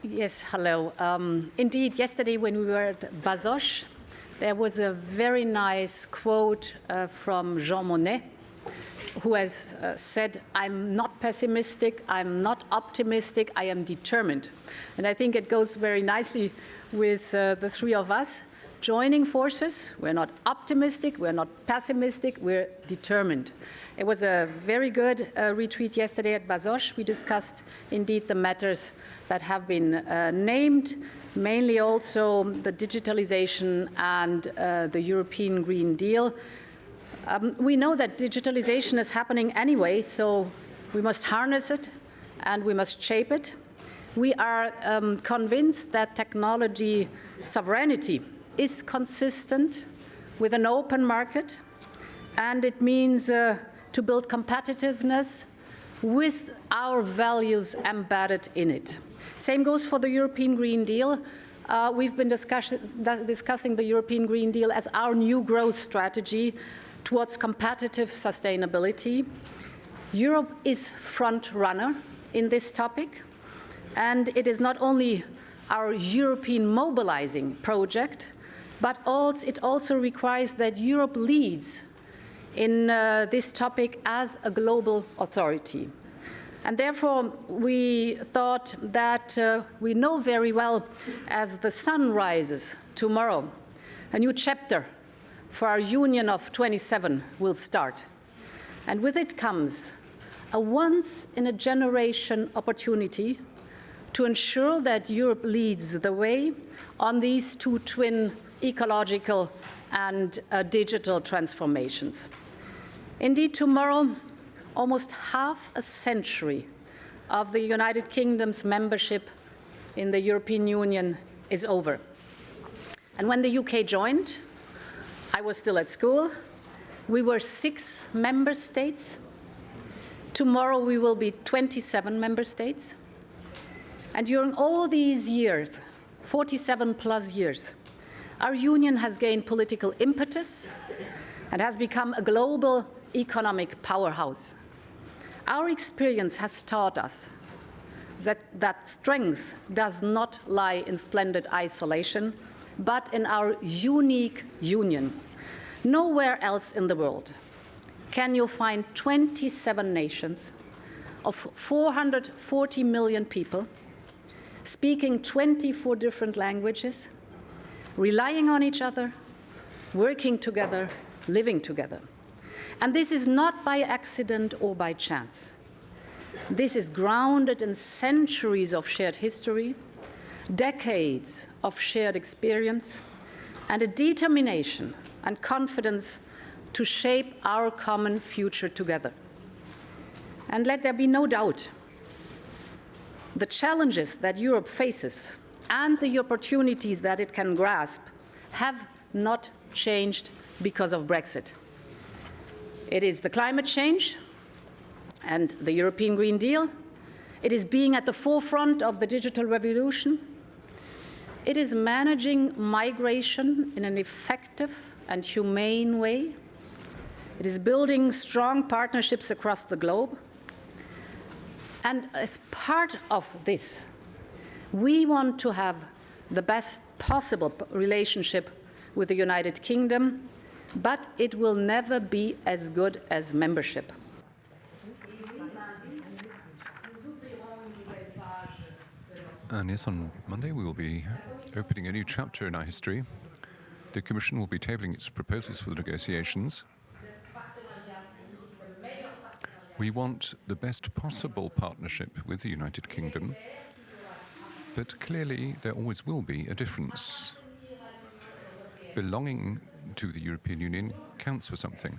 Yes, hello. Indeed, yesterday when we were at Bazoches, there was a very nice quote from Jean Monnet, who has said, "I'm not pessimistic, I'm not optimistic, I am determined." And I think it goes very nicely with the three of us joining forces. We're not optimistic, we're not pessimistic, we're determined. It was a very good retreat yesterday at Bazoches. We discussed indeed the matters that have been named, mainly also the digitalisation and the European Green Deal. We know that digitalisation is happening anyway, so we must harness it and we must shape it. We are convinced that technology sovereignty is consistent with an open market, and it means to build competitiveness with our values embedded in it. Same goes for the European Green Deal. We've been discussing the European Green Deal as our new growth strategy towards competitive sustainability. Europe is front runner in this topic, and it is not only our European mobilizing project, but it also requires that Europe leads in this topic as a global authority. And therefore, we thought that we know very well, as the sun rises tomorrow, a new chapter for our Union of 27 will start. And with it comes a once-in-a-generation opportunity to ensure that Europe leads the way on these two twin ecological and digital transformations. Indeed, tomorrow, almost half a century of the United Kingdom's membership in the European Union is over. And when the UK joined, I was still at school. We were 6 member states. Tomorrow we will be 27 member states. And during all these years, 47 plus years, our union has gained political impetus and has become a global economic powerhouse. Our experience has taught us that strength does not lie in splendid isolation, but in our unique union. Nowhere else in the world can you find 27 nations of 440 million people speaking 24 different languages, relying on each other, working together, living together. And this is not by accident or by chance. This is grounded in centuries of shared history, decades of shared experience, and a determination and confidence to shape our common future together. And let there be no doubt, the challenges that Europe faces and the opportunities that it can grasp have not changed because of Brexit. It is the climate change and the European Green Deal. It is being at the forefront of the digital revolution. It is managing migration in an effective and humane way. It is building strong partnerships across the globe. And as part of this, we want to have the best possible relationship with the United Kingdom, but it will never be as good as membership. And yes, on Monday we will be opening a new chapter in our history. The Commission will be tabling its proposals for the negotiations. We want the best possible partnership with the United Kingdom, but clearly there always will be a difference. Belonging to the European Union counts for something.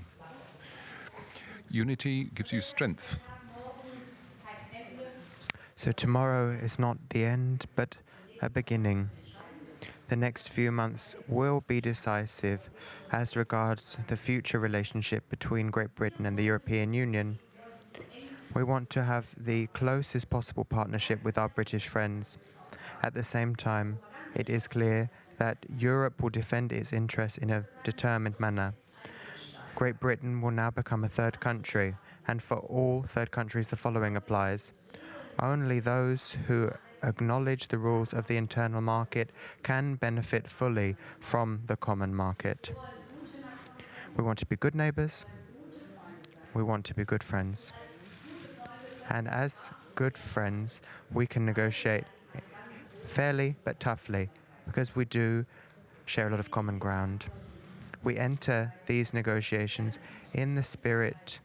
Unity gives you strength. So tomorrow is not the end, but a beginning. The next few months will be decisive as regards the future relationship between Great Britain and the European Union. We want to have the closest possible partnership with our British friends. At the same time, it is clear that Europe will defend its interests in a determined manner. Great Britain will now become a third country, and for all third countries the following applies. Only those who acknowledge the rules of the internal market can benefit fully from the common market. We want to be good neighbours. We want to be good friends. And as good friends, we can negotiate fairly but toughly, because we do share a lot of common ground. We enter these negotiations in the spirit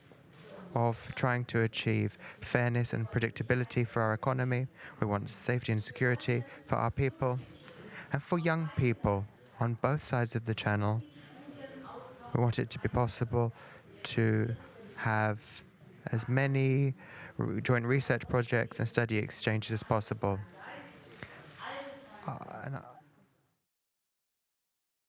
of trying to achieve fairness and predictability for our economy. We want safety and security for our people. And for young people on both sides of the channel, we want it to be possible to have as many joint research projects and study exchanges as possible. And